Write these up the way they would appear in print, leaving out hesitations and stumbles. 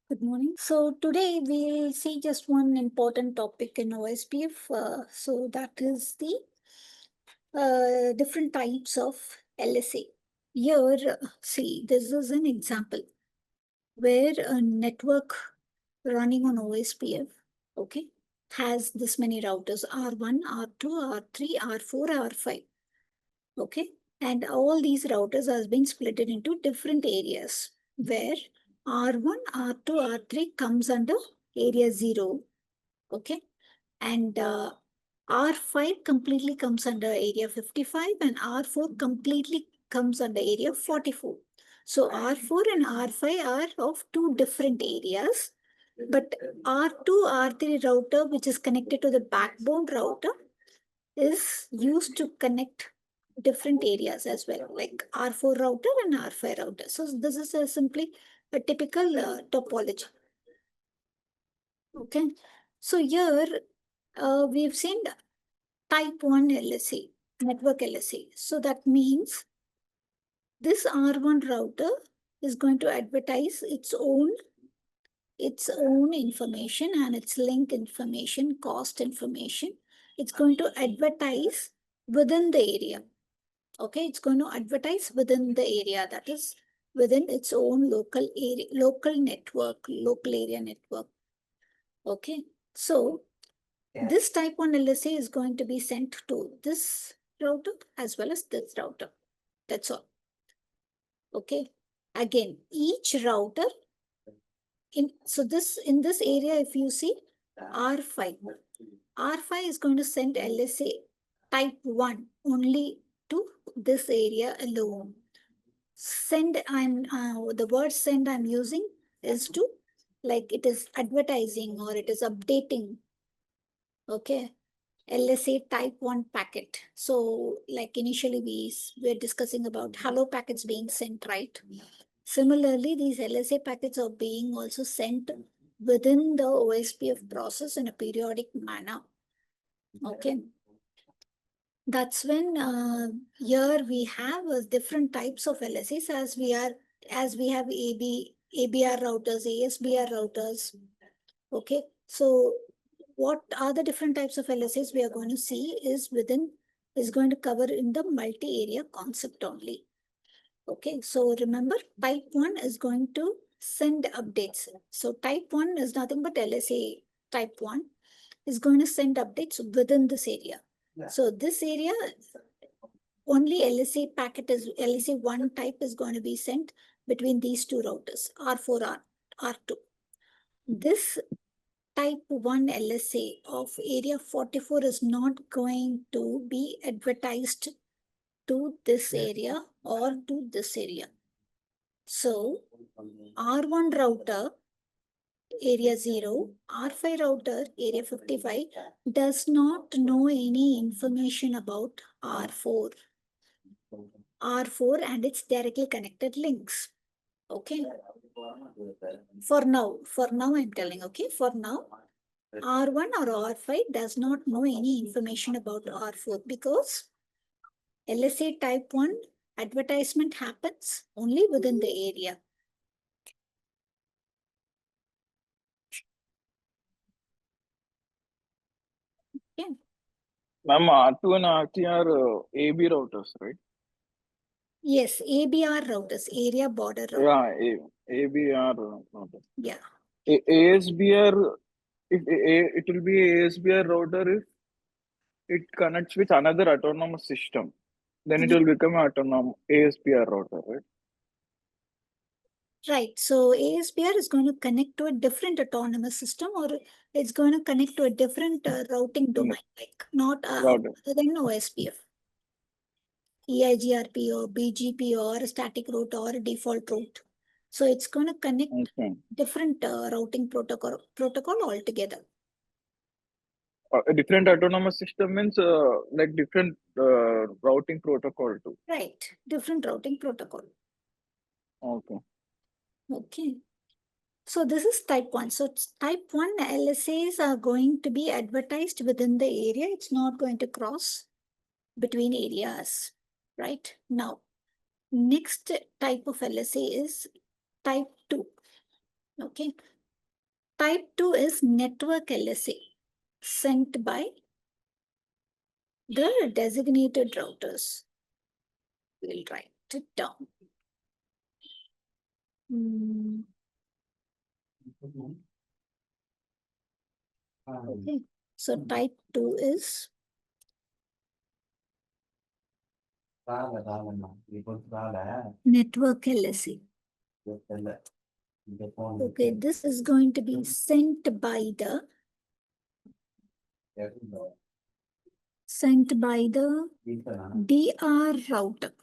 Good morning. So today we'll see just one important topic in OSPF. So that is the different types of LSA. Here, see, this is an example where a network running on OSPF, okay, has this many routers, R1, R2, R3, R4, R5, okay? And all these routers are being split into different areas where R1, R2, R3 comes under area 0, okay? And R5 completely comes under area 55 and R4 completely comes under area 44. So R4 and R5 are of two different areas, but R2, R3 router, which is connected to the backbone router, is used to connect different areas as well, like R4 router and R5 router. So this is simply a typical topology. Okay. So here we've seen type 1 LSA, network LSA. So that means this R1 router is going to advertise its own information and its link information, cost information. It's going to advertise within the area. Okay, it's going to advertise within the area, that is within its own local area, local area network. Okay, so this type 1 LSA is going to be sent to this router as well as this router. That's all. Okay, again, each router in this area, if you see R5 is going to send LSA type 1 only to this area alone. Send, the word send I'm using is to, like, it is advertising or it is updating, okay, LSA type 1 packet. So like initially we were discussing about hello packets being sent, right? Similarly, these LSA packets are being also sent within the OSPF process in a periodic manner. Okay. That's when here we have different types of LSAs as we have ABR routers, ASBR routers. Okay. So what are the different types of LSAs we are going to see is going to cover in the multi-area concept only. Okay, so remember, type 1 is going to send updates. So type 1 is nothing but LSA type 1 is going to send updates within this area. Yeah. So this area, only LSA packet is LSA 1 type is going to be sent between these two routers, R4, R2. This type 1 LSA of area 44 is not going to be advertised to this area or to this area. So R1 router area 0, R5 router area 55 does not know any information about R4 and its directly connected links. Okay. For now I'm telling, okay, for now R1 or R5 does not know any information about R4 because LSA type 1 advertisement happens only within the area. Yeah. Ma'am, R2 and R3 are AB routers, right? Yes, ABR routers, area border router. Yeah, ABR router. Yeah. ASBR, it will be ASBR router if it connects with another autonomous system. Then it will become an autonomous ASBR router, right? Right. So ASBR is going to connect to a different autonomous system, or it's going to connect to a different routing domain, like not other than OSPF. EIGRP or BGP or a static route or a default route. So it's going to connect different routing protocol altogether. A different autonomous system means like different routing protocol too. Right. Different routing protocol. Okay. Okay. So this is type 1. So type 1 LSAs are going to be advertised within the area. It's not going to cross between areas, right? Now, next type of LSA is type 2. Okay. Type 2 is network LSA sent by the designated routers. We'll write it down. Okay, so type 2 is network LSA. Okay, this is going to be sent by the DR router.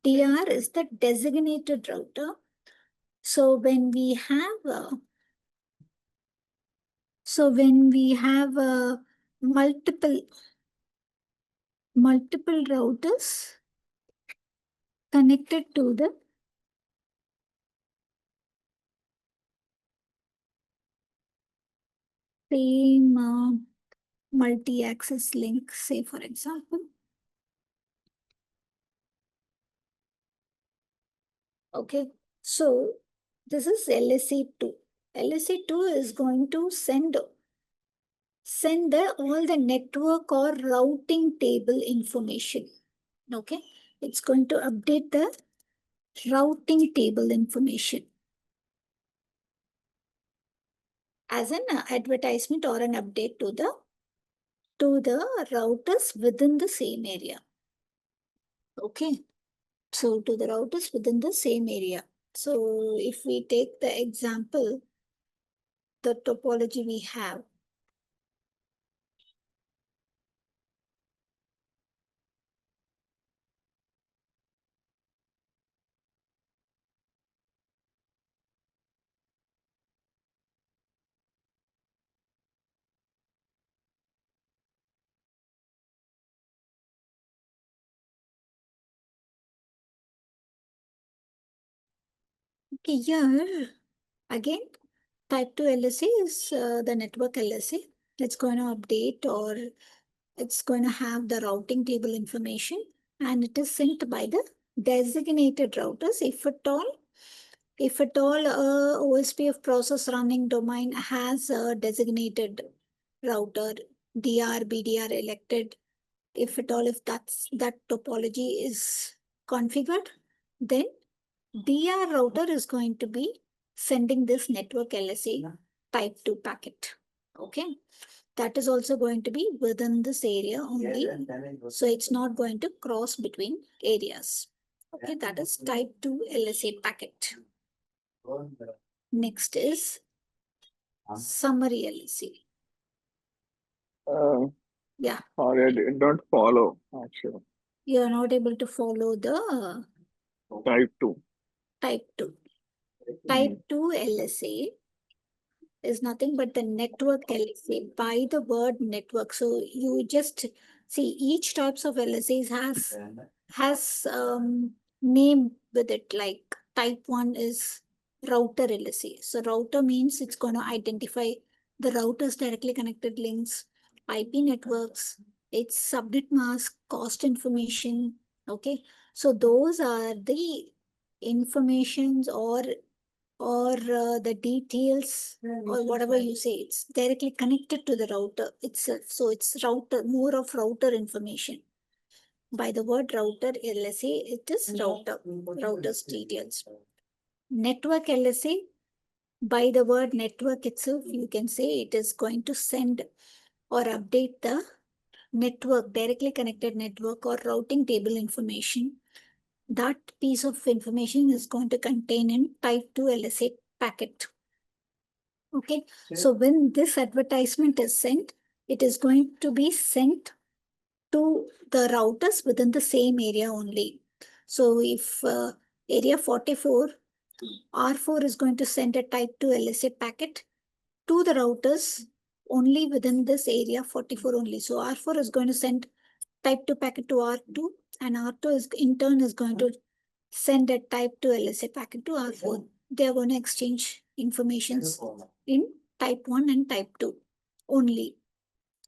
DR is the designated router. So when we have multiple routers connected to the same multi-access link, say for example. Okay, so this is LSA2. LSA2 is going to send all the network or routing table information. Okay, it's going to update the routing table information as an advertisement or an update to the routers within the same area. Okay, so to the routers within the same area. So if we take the example, the topology we have. Okay, here again, type 2 LSA is the network LSA. It's going to update or it's going to have the routing table information, and it is sent by the designated routers. If at all OSPF process running domain has a designated router, DR, BDR elected, if at all, if that topology is configured, then DR router is going to be sending this network LSA type 2 packet. Okay. That is also going to be within this area only. So it's not going to cross between areas. Okay, that is type 2 LSA packet. Next is summary LSA. Yeah. Sorry, I don't follow actually. You are not able to follow the Type 2. Type 2. Type 2 LSA is nothing but the network LSA by the word network. So you just see each types of LSAs has name with it, like type 1 is router LSA. So router means it's going to identify the routers directly connected links, IP networks, its subnet mask, cost information. Okay, so those are the informations or the details or whatever you say. It's directly connected to the router itself. So it's more of router information. By the word router LSA, it is router's details. Network LSA, by the word network itself, you can say it is going to send or update the network, directly connected network or routing table information. That piece of information is going to contain in type 2 LSA packet. Okay, so when this advertisement is sent, it is going to be sent to the routers within the same area only. So if area 44, R4 is going to send a type 2 LSA packet to the routers only within this area 44 only. So R4 is going to send type 2 packet to R2, and R2 is in turn is going to send a type 2 LSA packet to R4. They are going to exchange informations in type 1 and type 2 only.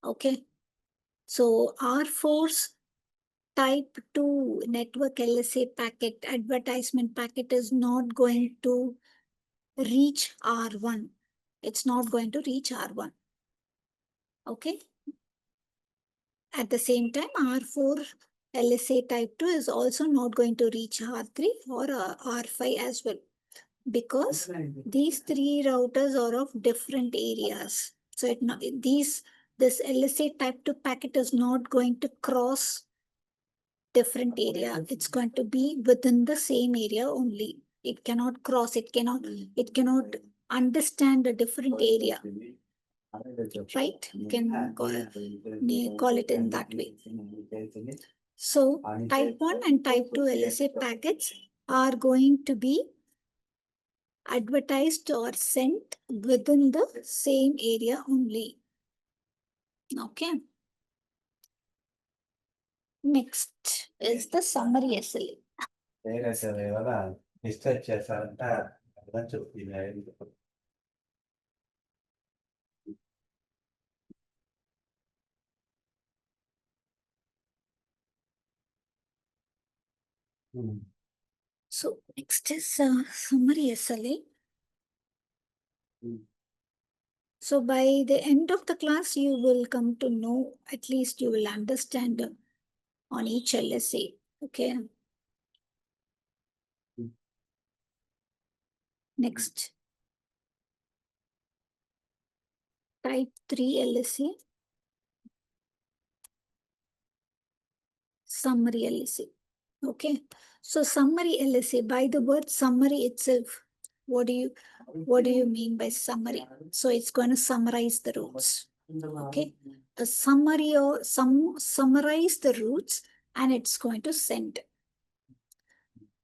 Okay. So R4's type 2 network LSA packet, advertisement packet is not going to reach R1. It's not going to reach R1. Okay. At the same time, R4 LSA type 2 is also not going to reach R3 or R5 as well, because these three routers are of different areas. So this LSA type 2 packet is not going to cross different area. It's going to be within the same area only. It cannot cross, it cannot understand a different area. Right? You can call it in that way. So type 1 and type 2 LSA packets are going to be advertised or sent within the same area only. Okay. Next is the summary SLA. So next is summary SLA. So by the end of the class, you will come to know, at least you will understand on each LSA. Okay. Next. Type 3 LSA. Summary LSA. Okay. So summary LSA, by the word summary itself, what do you mean by summary? So it's going to summarize the routes. Okay. A summary or summarize the routes, and it's going to send.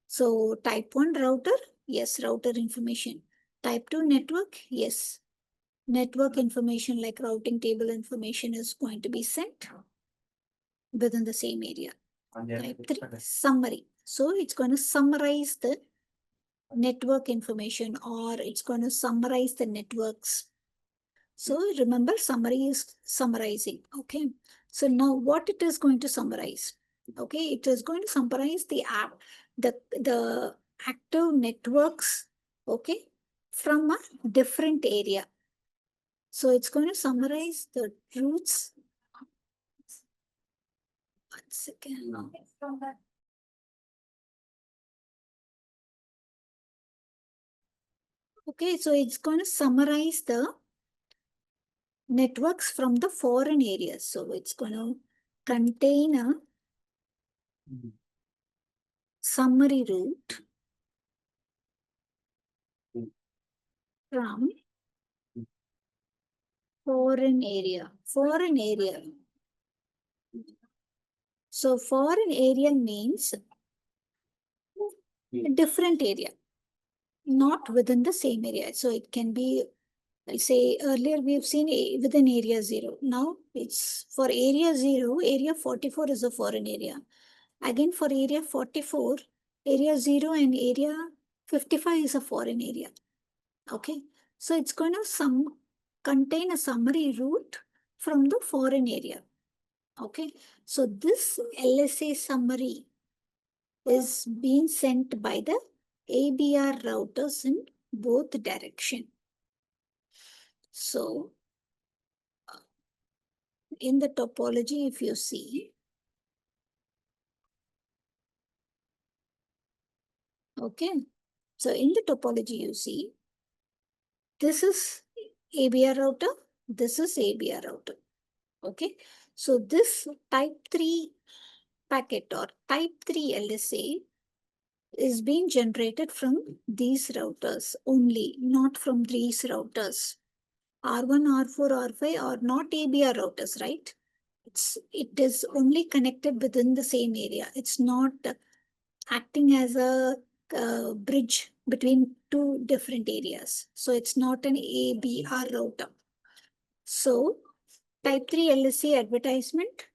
So type 1 router, yes, router information. Type 2 network, yes. Network information like routing table information is going to be sent within the same area. Type 3, summary. So it's going to summarize the network information, or it's going to summarize the networks. So remember, summary is summarizing. Okay. So now what it is going to summarize? Okay, it is going to summarize the active networks, okay, from a different area. So it's going to summarize the routes. One second. Okay, so it's going to summarize the networks from the foreign areas. So it's going to contain a summary route from foreign area. Foreign area. So foreign area means a different area, not within the same area. So it can be, say earlier we've seen within area 0. Now it's for area 0, area 44 is a foreign area. Again for area 44, area 0 and area 55 is a foreign area. Okay, so it's going to contain a summary route from the foreign area. Okay, so this LSA summary is being sent by the ABR routers in both direction. So in the topology, if you see, okay, so in the topology you see, this is ABR router, this is ABR router. Okay, so this type 3 packet or type 3 LSA is being generated from these routers only, not from these routers. R1, R4, R5 are not ABR routers, right? It is only connected within the same area. It's not acting as a bridge between two different areas. So it's not an ABR router. So type 3 LSA advertisement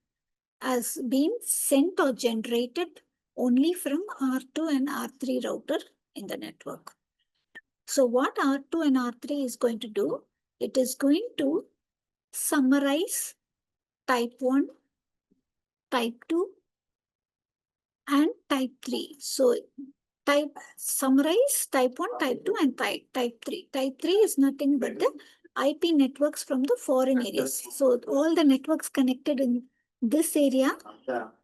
has been sent or generated only from R2 and R3 router in the network. So what R2 and R3 is going to do, it is going to summarize type 1, type 2, and type 3. So summarize type 1, type 2, and type 3. Type 3 is nothing but the IP networks from the foreign areas. So all the networks connected in this area,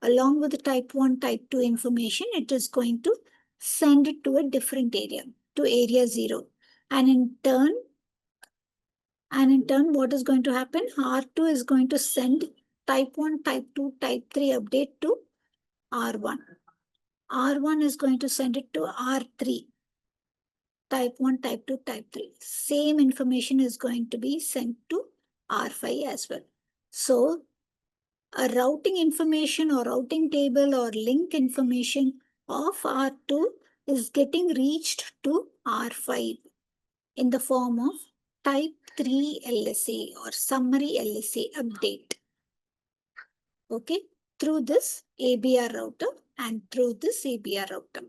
along with the type 1, type 2 information, it is going to send it to a different area, to area 0. And in turn, what is going to happen? R2 is going to send type 1, type 2, type 3 update to R1. R1 is going to send it to R3. Type 1, type 2, type 3. Same information is going to be sent to R5 as well. So a routing information or routing table or link information of R2 is getting reached to R5 in the form of type 3 LSA or summary LSA update. Okay, through this ABR router and through this ABR router.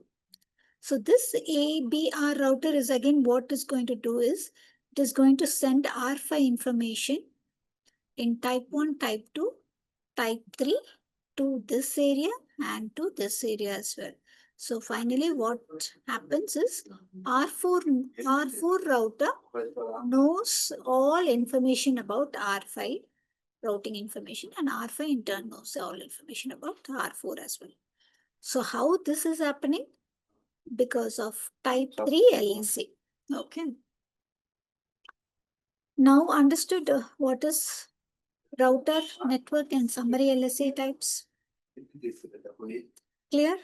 So this ABR router is again what is going to do is it is going to send R5 information in type 1, type 2, type 3 to this area and to this area as well. So finally what happens is R4 router knows all information about R5 routing information, and R5 in turn knows all information about R4 as well. So how this is happening? Because of type 3 LSA. Okay. Now understood what is router, network, and summary LSA types? Clear?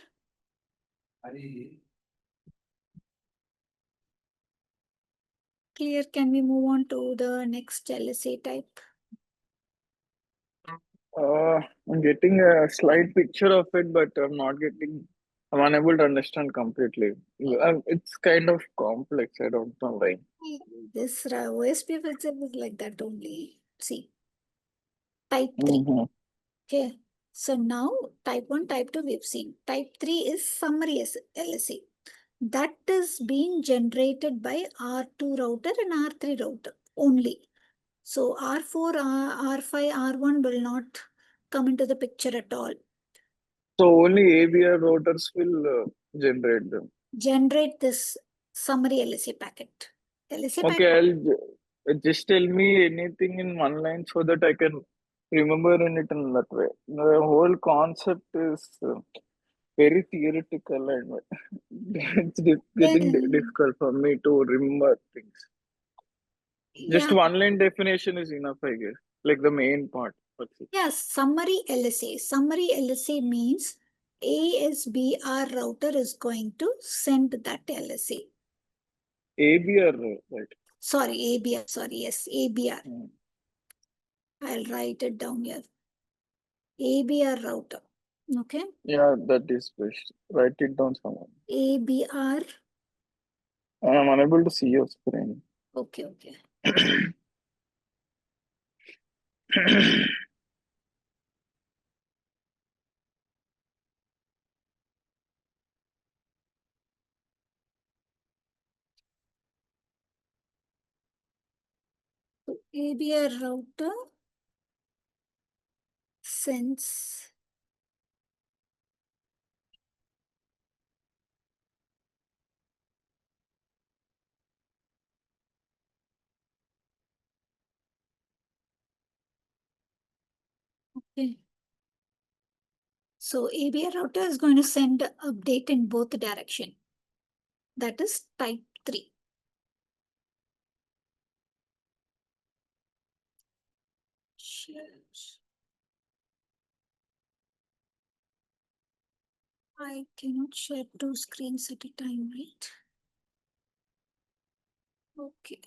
Clear. Can we move on to the next LSA type? I'm getting a slight picture of it, but I'm unable to understand completely. It's kind of complex. I don't know why. This OSPF itself is like that only. See, type 3. Mhm. Okay. So now type 1, type 2 we've seen. Type 3 is summary LSA. That is being generated by R2 router and R3 router only. So R4, R5, R1 will not come into the picture at all. So only ABR routers will generate them. Generate this summary LSA packet. LSA Okay, packet. just tell me anything in one line so that I can remember it in that way. The whole concept is very theoretical and it's getting difficult for me to remember things. Just Yeah. one line definition is enough, I guess. Like the main part. Yes, summary LSA. Summary LSA means ASBR router is going to send that LSA. ABR, right? Sorry, ABR. Sorry, yes, ABR. I'll write it down here. ABR router. Okay. Yeah, that is best. Write it down somewhere. ABR. I'm unable to see your screen. Okay, okay. So ABR router sends okay. So ABR router is going to send update in both direction. That is type 3. I cannot share 2 screens at a time, right? Okay.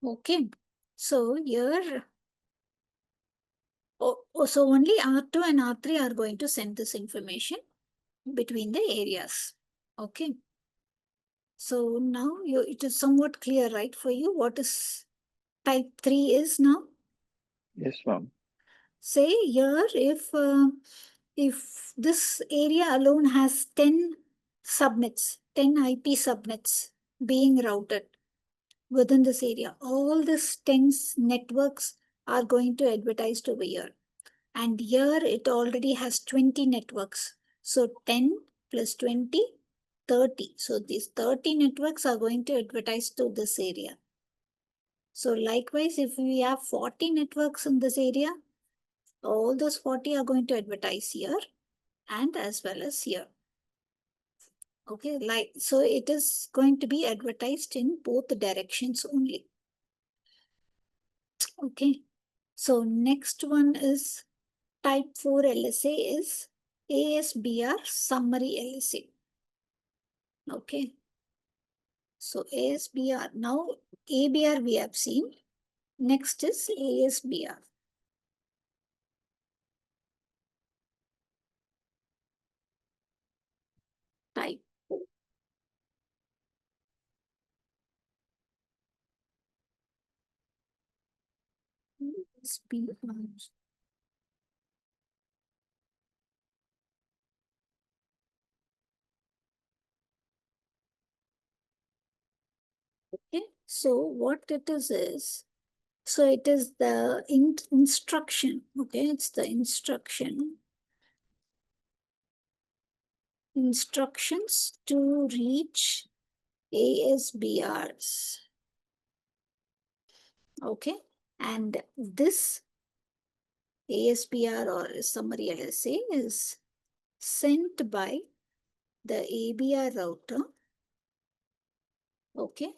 Okay. So here, so only R2 and R3 are going to send this information between the areas. Okay. So now it is somewhat clear, right, for you what is type 3 is now? Yes, ma'am. Say here, if this area alone has 10 subnets, 10 IP subnets being routed within this area, all these 10 networks are going to advertise over here. And here it already has 20 networks. So 10 plus 20, 30. So these 30 networks are going to advertise to this area. So likewise, if we have 40 networks in this area, all those 40 are going to advertise here and as well as here. Okay, like, so it is going to be advertised in both directions only. Okay, so next one is type 4 LSA is ASBR summary LSA. Okay, so ASBR, now ABR we have seen. Next is ASBR. Type 4. ASBR. Okay, so what it is, so it is the instruction, okay, it's the instructions to reach ASBRs, okay, and this ASBR or summary LSA is sent by the ABR router, okay,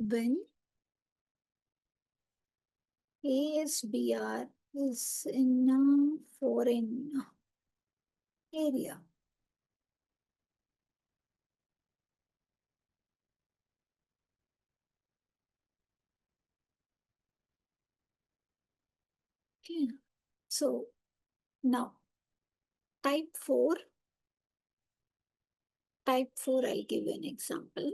when ASBR is in a foreign area. Okay, so now type 4, I'll give you an example.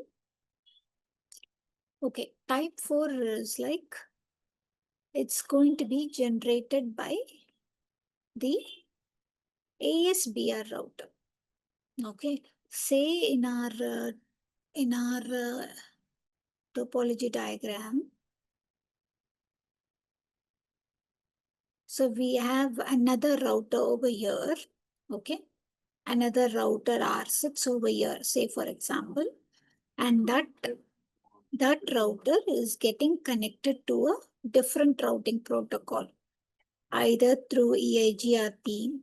Okay, type 4 is like, it's going to be generated by the ASBR router. Okay, say in our topology diagram, so we have another router over here, okay, another router R6 over here, say for example, and that router is getting connected to a different routing protocol, either through EIGRP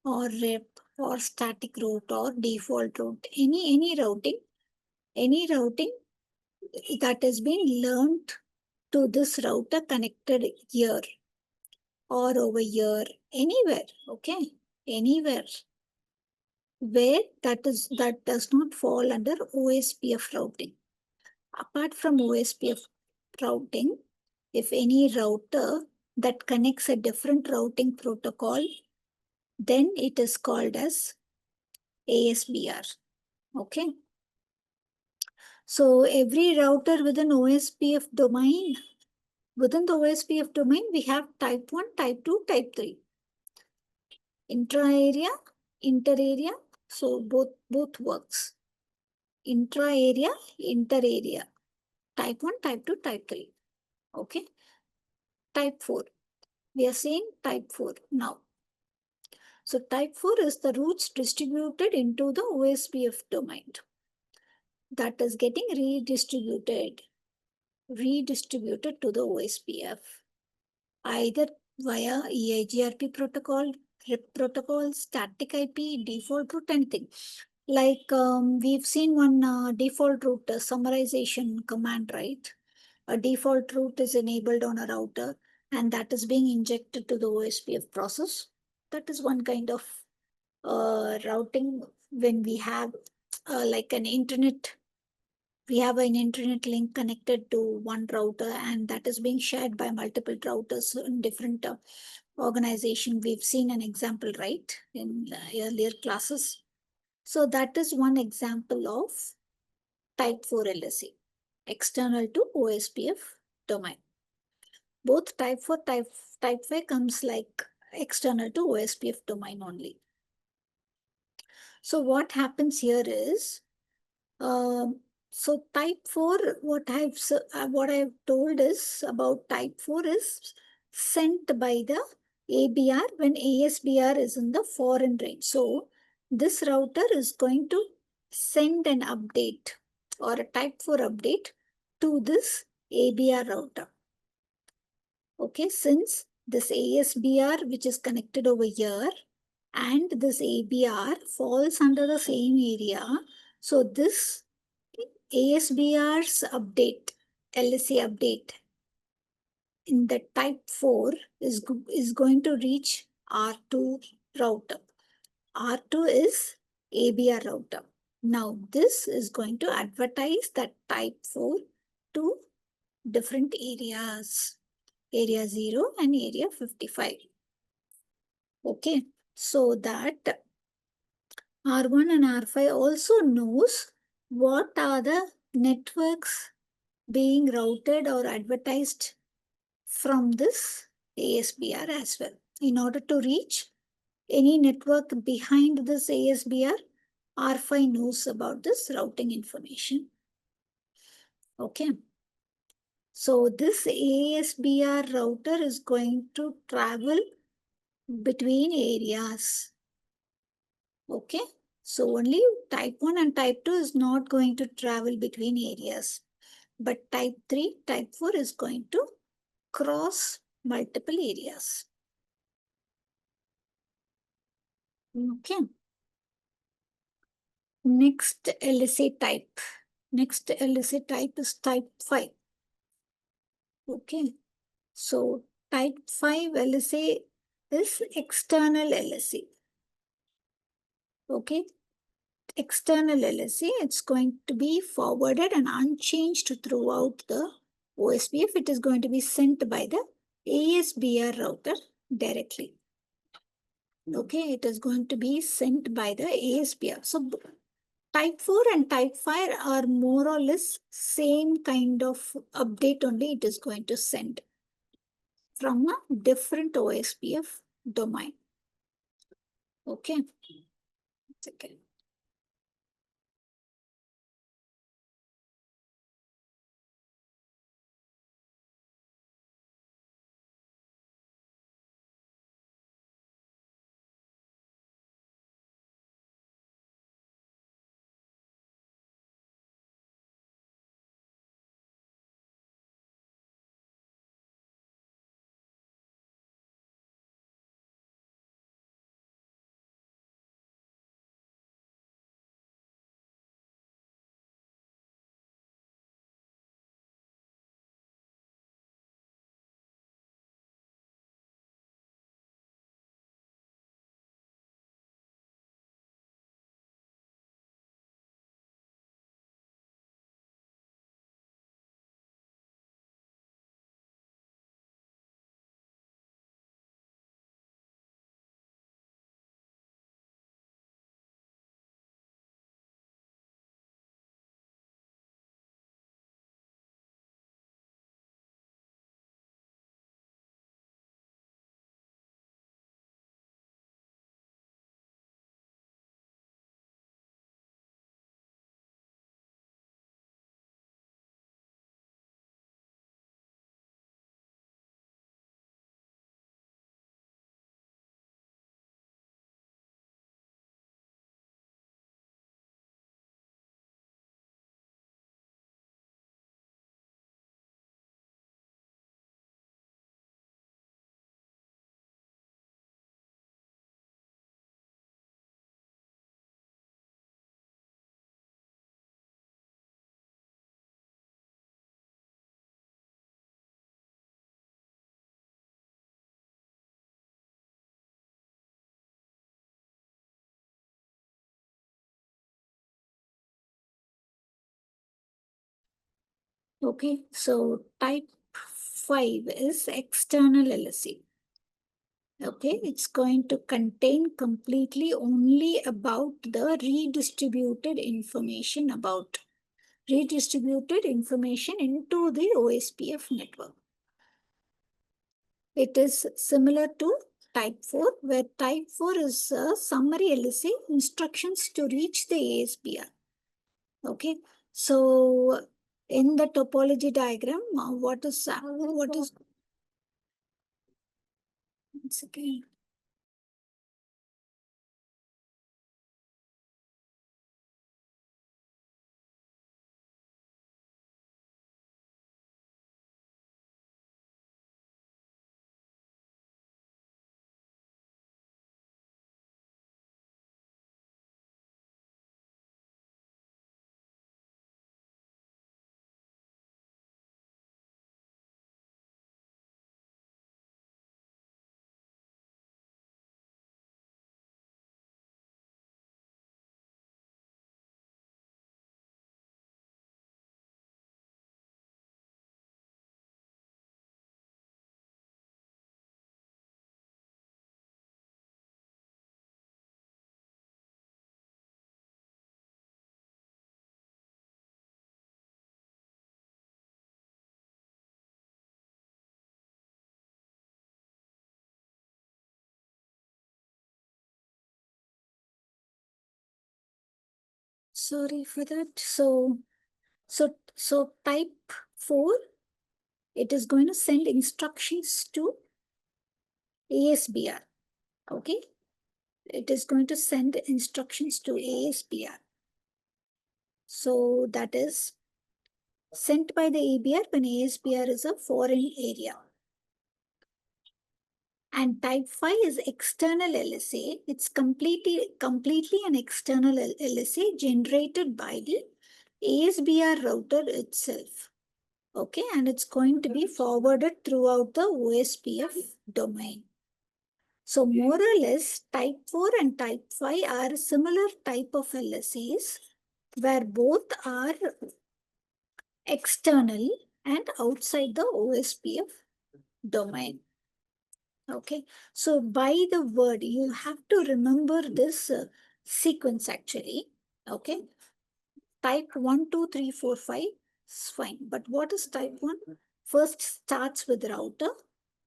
or RIP or static route or default route, any routing that has been learned to this router connected here or over here, anywhere, okay, anywhere where that does not fall under OSPF routing. Apart from OSPF routing, if any router that connects a different routing protocol, then it is called as ASBR. Okay. So every router within OSPF domain, within the OSPF domain, we have type 1, type 2, type 3. Intra-area, inter-area, so both works. Intra-area, inter-area. Type 1, type 2, type 3. Okay. Type 4. We are saying type 4 now. So type 4 is the routes distributed into the OSPF domain that is getting redistributed to the OSPF, either via EIGRP protocol, RIP protocol, static IP, default route, anything. Like we've seen one default route summarization command, right? A default route is enabled on a router and that is being injected to the OSPF process. That is one kind of routing when we have like an internet. We have an internet link connected to one router and that is being shared by multiple routers in different organization. We've seen an example, right, in earlier classes. So that is one example of type 4 LSA, external to OSPF domain. Both type 4, type 5 comes like external to OSPF domain only. So what happens here is, So type 4, what I've told is about type 4 is sent by the ABR when ASBR is in the foreign range. So this router is going to send an update or a type 4 update to this ABR router. Okay, since this ASBR which is connected over here and this ABR falls under the same area, so this ASBR's update, LSA update in the type 4 is going to reach R2 router. R2 is ABR router. Now this is going to advertise that type 4 to different areas, area 0 and area 55. Okay, so that R1 and R5 also knows what are the networks being routed or advertised from this ASBR as well. In order to reach any network behind this ASBR, R5 knows about this routing information. Okay. So this ASBR router is going to travel between areas. Okay. So only type 1 and type 2 is not going to travel between areas. But type 3, type 4 is going to cross multiple areas. Okay. Next LSA type. Next LSA type is type 5. Okay. So type 5 LSA is external LSA. Okay. External LSA, it's going to be forwarded and unchanged throughout the OSPF. It is going to be sent by the ASBR router directly. Okay, it is going to be sent by the ASBR. So type 4 and type 5 are more or less same kind of update only it is going to send from a different OSPF domain. Okay. Second. Okay, so type 5 is external LSA. Okay, it's going to contain completely only about the redistributed information into the OSPF network. It is similar to type 4, where type 4 is a summary LSA instructions to reach the ASBR. Okay, So in the topology diagram, what is once again. Sorry for that. So type 4, it is going to send instructions to ASBR. Okay. It is going to send instructions to ASBR. So that is sent by the ABR when ASBR is a foreign area. And type 5 is external LSA. It's completely an external LSA generated by the ASBR router itself. Okay, and it's going to be forwarded throughout the OSPF domain. So more or less, type 4 and type 5 are similar type of LSAs where both are external and outside the OSPF domain. Okay, so by the word, you have to remember this sequence actually. Okay, type 1, 2, 3, 4, 5 is fine. But what is type 1? First starts with router,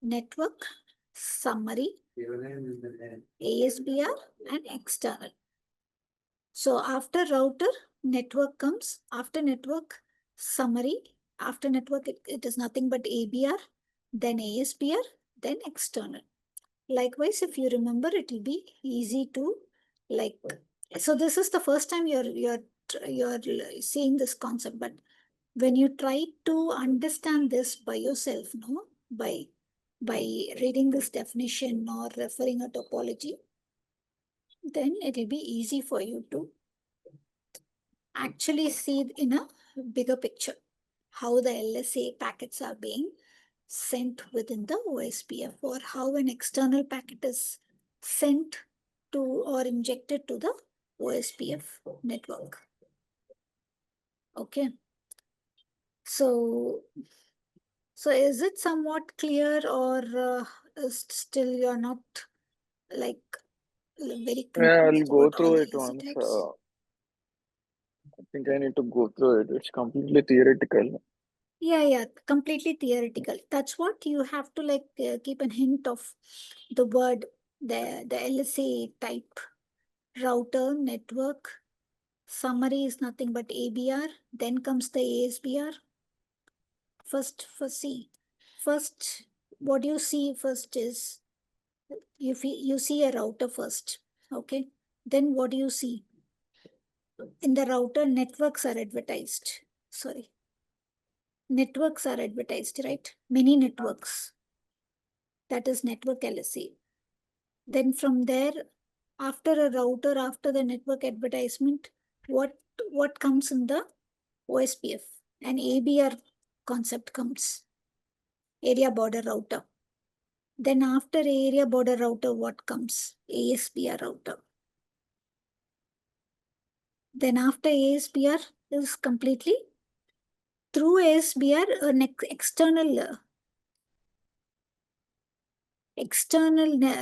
network, summary, ASBR, and external. So after router, network comes. After network, summary. After network, it is nothing but ABR, then ASBR, then external. Likewise, if you remember, it will be easy to like. So this is the first time you're seeing this concept, but when you try to understand this by yourself, no, by reading this definition or referring a topology, then it will be easy for you to actually see in a bigger picture how the LSA packets are being sent within the OSPF, or how an external packet is sent to or injected to the OSPF network. Okay. So is it somewhat clear, or still you're not like very Yeah, I'll confused go about all through the it LSA once. types? I think I need to go through it. It's completely theoretical. Yeah, completely theoretical. That's what you have to like keep a hint of the word, the LSA type, router, network, summary is nothing but ABR, then comes the ASBR. First, what you see first is you see a router first, okay? Then what do you see? In the router, networks are advertised. Sorry. Networks are advertised, right? Many networks. That is network LSA. Then from there, after a router, after the network advertisement, what comes in the OSPF? An ABR concept comes, area border router. Then after area border router, what comes? ASBR router. Then after ASBR is completely through ASBR, an external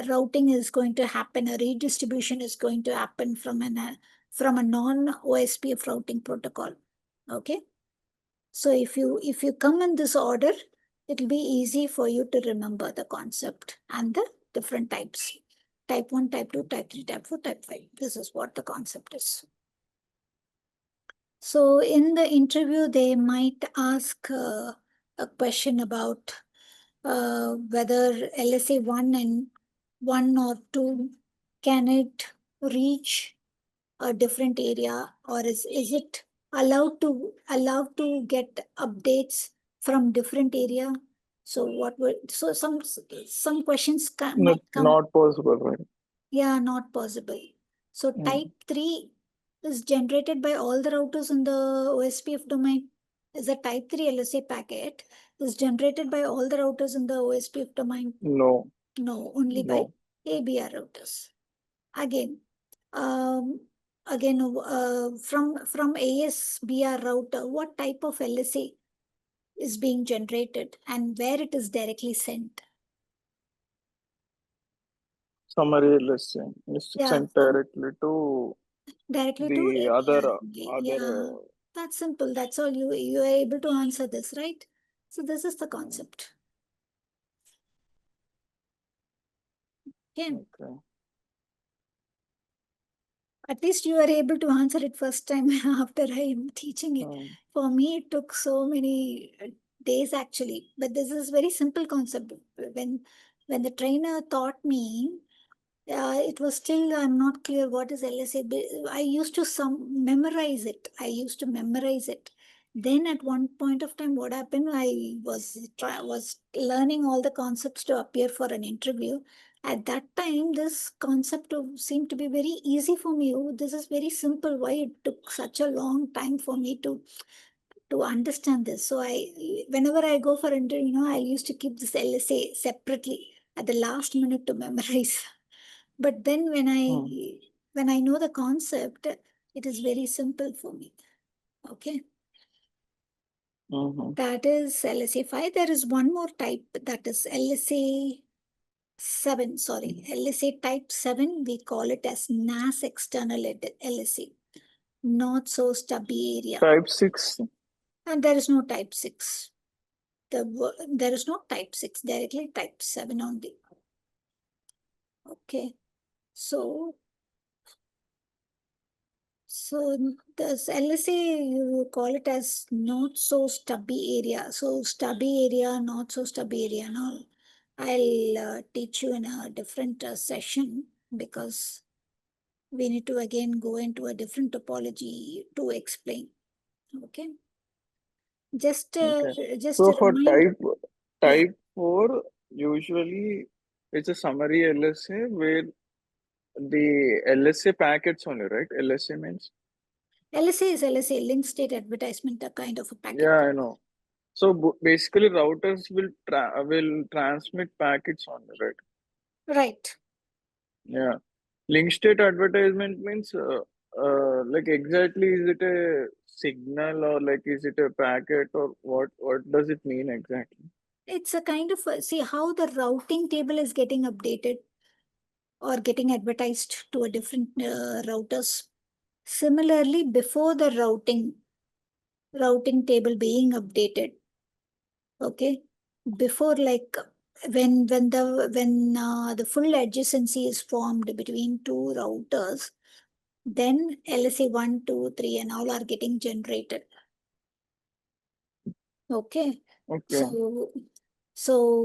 routing is going to happen, a redistribution is going to happen from a non-OSPF routing protocol. Okay. So if you come in this order, it'll be easy for you to remember the concept and the different types. Type 1, type 2, type 3, type 4, type 5. This is what the concept is. So in the interview, they might ask a question about whether LSA 1 and 1 or 2, can it reach a different area, or is it allowed to get updates from different area? So what would, so some questions Not, might come. not possible, right? Yeah, not possible. So Mm. type 3 is generated by all the routers in the OSPF domain. Is a type 3 LSA packet is generated by all the routers in the OSPF domain? No, No, only by no. ABR routers. Again, um, from ASBR router, what type of LSA is being generated and where it is directly sent? Summary LSA is Yeah, sent directly to directly to the ABR other only. Yeah, other. that's simple. That's all. You are able to answer this, right? So this is the concept. Okay. Okay. At least you are able to answer it first time after I am teaching it. Mm. For me, it took so many days actually, but this is very simple concept. When the trainer taught me, it was still, I'm not clear what is LSA. I used to memorize it. I used to memorize it. Then at one point of time, what happened? I was learning all the concepts to appear for an interview. At that time, this concept seemed to be very easy for me. Oh, this is very simple. Why it took such a long time for me to understand this? So whenever I go for interview, I used to keep this LSA separately at the last minute to memorize. But then Mm. when I know the concept, it is very simple for me. Okay. Mm-hmm. That is LSA 5. There is one more type, that is LSA 7. Sorry, LSA type 7. We call it as NAS external LSA, not so stubby area. Type 6. And there is no type 6. There is no type 6, directly type 7 only. Okay. So this LSA, you call it as not so stubby area. So stubby area, not so stubby area. Now, I'll teach you in a different session, because we need to again go into a different topology to explain. Okay. Just, uh, Okay. just So a for reminder. Yeah. type 4, usually it's a summary LSA where the LSA packets only, right? LSA means. LSA is LSA, link state advertisement, a kind of a Yeah, packet. I know. So basically, routers will transmit packets only, right? Right. Yeah. Link state advertisement means like exactly is it a signal or like is it a packet or what does it mean exactly? It's a kind of, see how the routing table is getting updated or getting advertised to a different routers. Similarly, before the routing table being updated, okay, before, like, when the full adjacency is formed between two routers, then LSA 1, 2, 3 and all are getting generated. Okay. Okay. So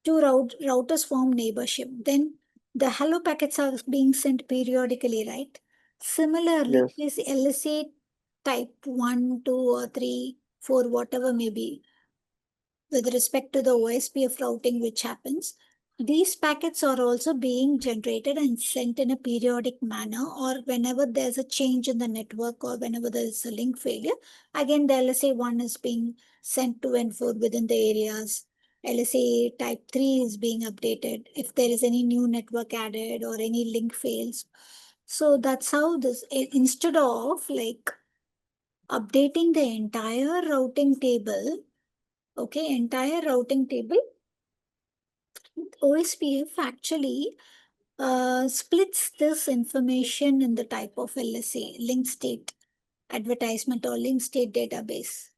two routers form neighborship. Then the hello packets are being sent periodically, right? Similarly, Yes. this LSA type 1, 2, or 3, 4, whatever may be, with respect to the OSPF routing which happens, these packets are also being generated and sent in a periodic manner, or whenever there's a change in the network or whenever there's a link failure, again the LSA 1 is being sent to and for within the areas. LSA type 3 is being updated if there is any new network added or any link fails. So that's how this, instead of like updating the entire routing table, okay, entire routing table, OSPF actually splits this information in the type of LSA, link state advertisement or link state database.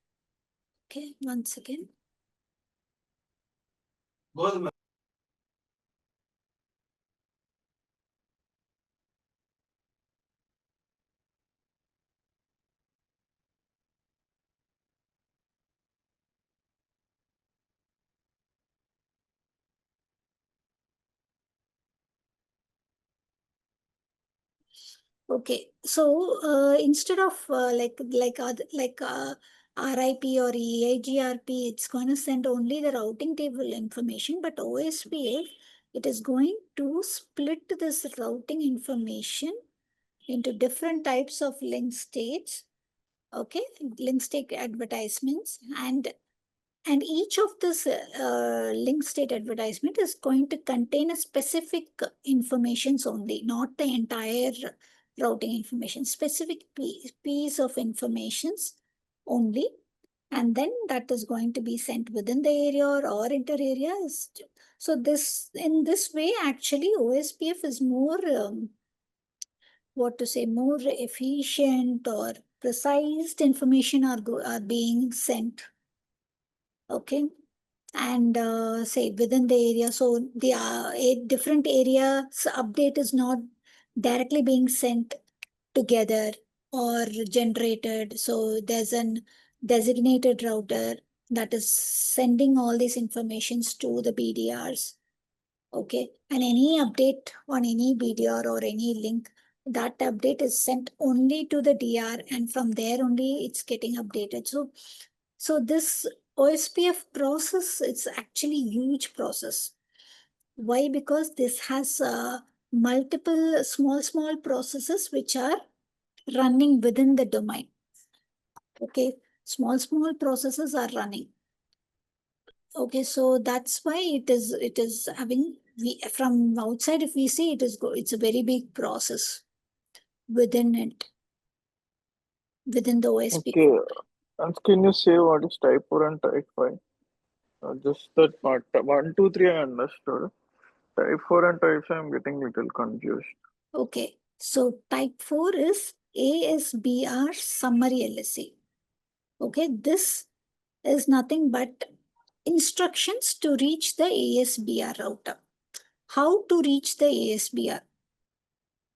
Okay, once again. Okay, so instead of RIP or EAGRP, it's going to send only the routing table information, but OSPF, it is going to split this routing information into different types of link states. Okay, link state advertisements, and each of this link state advertisement is going to contain a specific informations only, not the entire routing information, specific piece of informations only. And then that is going to be sent within the area or inter areas. So this, in this way, actually OSPF is more, what to say, more efficient or precise information are being sent. Okay, and say within the area, so the different areas update is not directly being sent together or generated. So there's an designated router that is sending all these informations to the BDRs. Okay, and any update on any BDR or any link, that update is sent only to the DR, and from there only it's getting updated. So this OSPF process, it's actually huge process. Why? Because this has multiple small processes which are running within the domain. Okay, small processes are running. Okay, so that's why it is having, we from outside if we see, it's a very big process within it, within the OSPF. Okay, and can you say what is type 4 and type 5? Just that part. 1, 2, 3 I understood. Type 4 and type 5 I'm getting little confused. Okay, so type 4 is ASBR summary LSA. Okay, this is nothing but instructions to reach the ASBR router. How to reach the ASBR?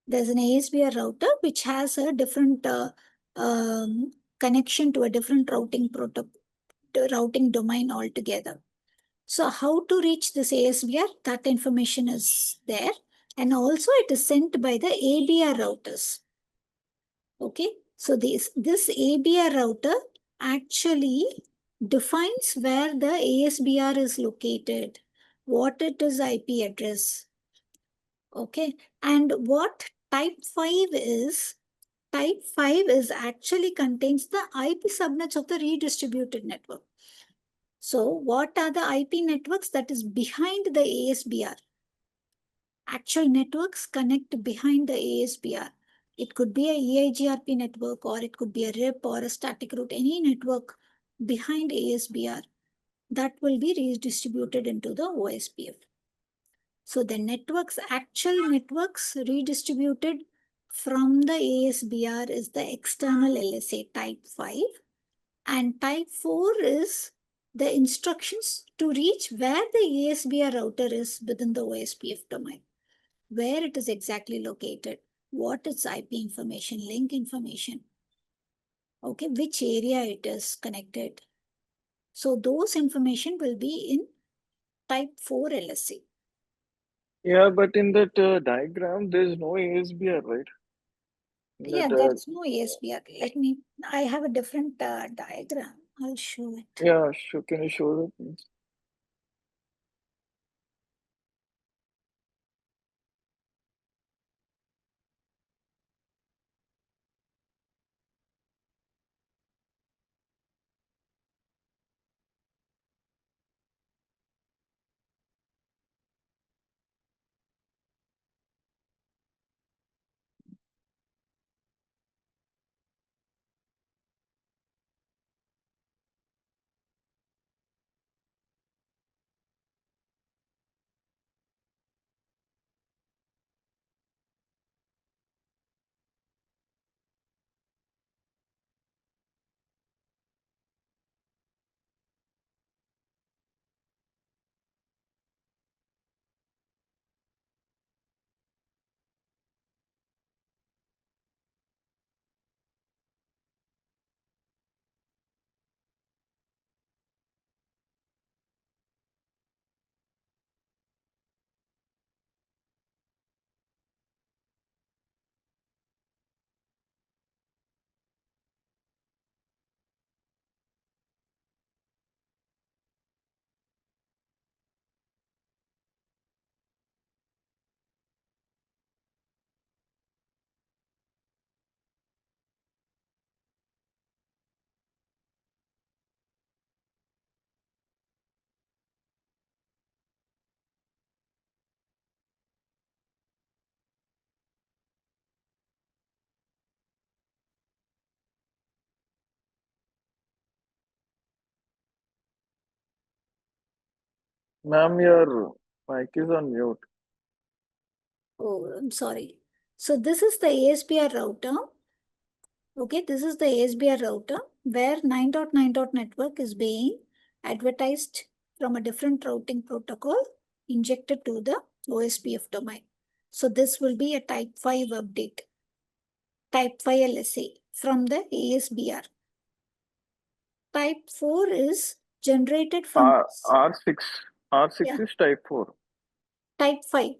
There's an ASBR router which has a different connection to a different routing protocol, routing domain altogether. So how to reach this ASBR? That information is there. And also it is sent by the ABR routers. Okay, so this ABR router actually defines where the ASBR is located, what it is IP address. Okay, and what type 5 is, type 5 is actually contains the IP subnets of the redistributed network. So what are the IP networks that is behind the ASBR? Actual networks connect behind the ASBR. It could be a EIGRP network, or it could be a RIP or a static route, any network behind ASBR that will be redistributed into the OSPF. So the networks, actual networks redistributed from the ASBR is the external LSA type 5, and type 4 is the instructions to reach where the ASBR router is within the OSPF domain, where it is exactly located, what its IP information, link information, okay, which area it is connected. So those information will be in type 4 LSA. Yeah, but in that diagram, there's no ASBR, right? In Yeah, that, there's no ASBR. I have a different diagram. I'll show it. yeah, sure. Can you show that, please? Ma'am, your mic is on mute. Oh, I'm sorry. So this is the ASPR router. Okay, this is the ASBR router where 9.9 network is being advertised from a different routing protocol injected to the OSPF domain. So this will be a type 5 update, type 5 LSA from the ASBR. Type 4 is generated from R6. R6 yeah, is type 4. type 5.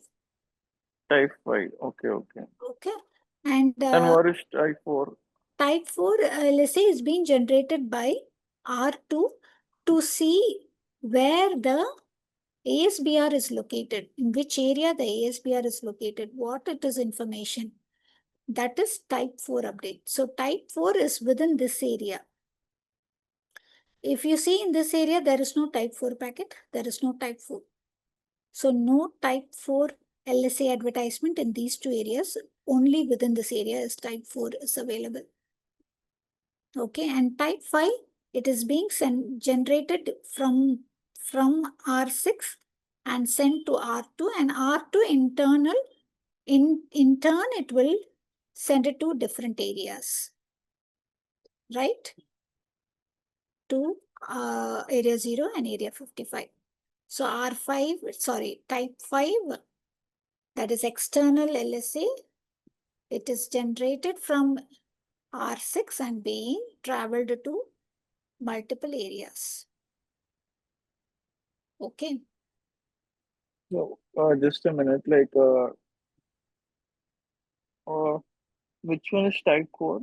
Type 5. Okay, okay. Okay. And And what is type 4? type 4 LSA is being generated by R2 to see where the ASBR is located, in which area the ASBR is located, what it is information. That is type 4 update. So type 4 is within this area. If you see in this area, there is no type 4 packet, there is no type 4. So no type 4 LSA advertisement in these two areas, only within this area is type 4 is available. Okay, and type 5, it is being generated from R6 and sent to R2, and R2 internal, in turn, it will send it to different areas, right? To area 0 and area 55. So R5, sorry, type 5, that is external LSA, it is generated from R6 and being traveled to multiple areas. Okay. So, just a minute. Which one is type 4?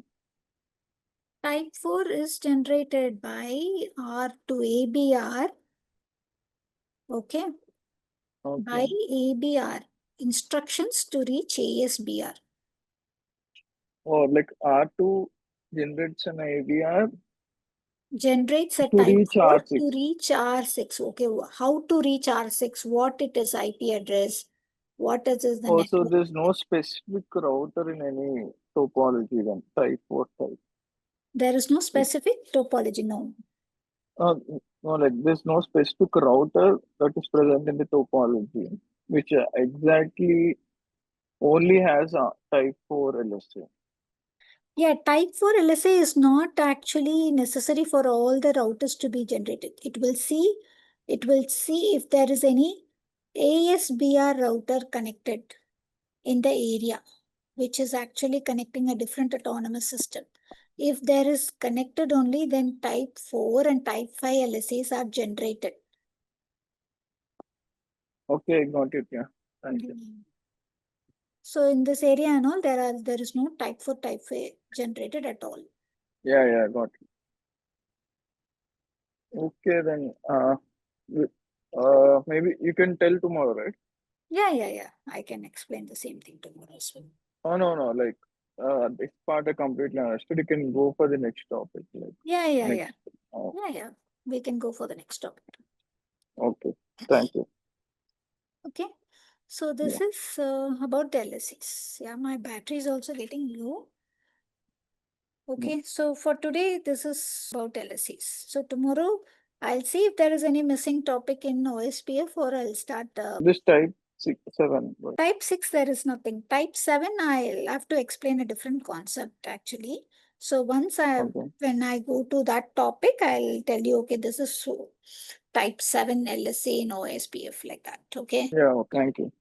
Type 4 is generated by R2ABR, okay, by Okay. ABR, instructions to reach ASBR. Or like R2 generates an AVR Generates a to type reach 4 R6. to reach R6. Okay, how to reach R6, what it is IP address, what is the Also, network. there's no specific router in any topology then, type 4 type. There is no specific topology, no. Uh, no, like there's no specific router that is present in the topology, which exactly only has a type 4 LSA. Yeah, type 4 LSA is not actually necessary for all the routers to be generated. It will see if there is any ASBR router connected in the area, which is actually connecting a different autonomous system. If there is connected only, then type 4 and type 5 LSAs are generated. Okay, got it. Yeah, thank you. So in this area and all, there is no type 4, type 5 generated at all. Yeah, got it. Okay, then maybe you can tell tomorrow, right? Yeah. I can explain the same thing tomorrow as well. Oh no, like this part I completely understood. You can go for the next topic, like Yeah. next. Oh, Yeah. We can go for the next topic. okay, thank you. Okay. So Yeah. this is about the LSAs. Yeah, my battery is also getting low. Okay, so for today, this is about LSAs. So tomorrow, I'll see if there is any missing topic in OSPF or I'll start. This type 7. Right? Type 6, there is nothing. Type 7, I'll have to explain a different concept actually. So Okay. when I go to that topic, I'll tell you, okay, this is so type 7 LSA in OSPF like that. Okay. Yeah. Thank you.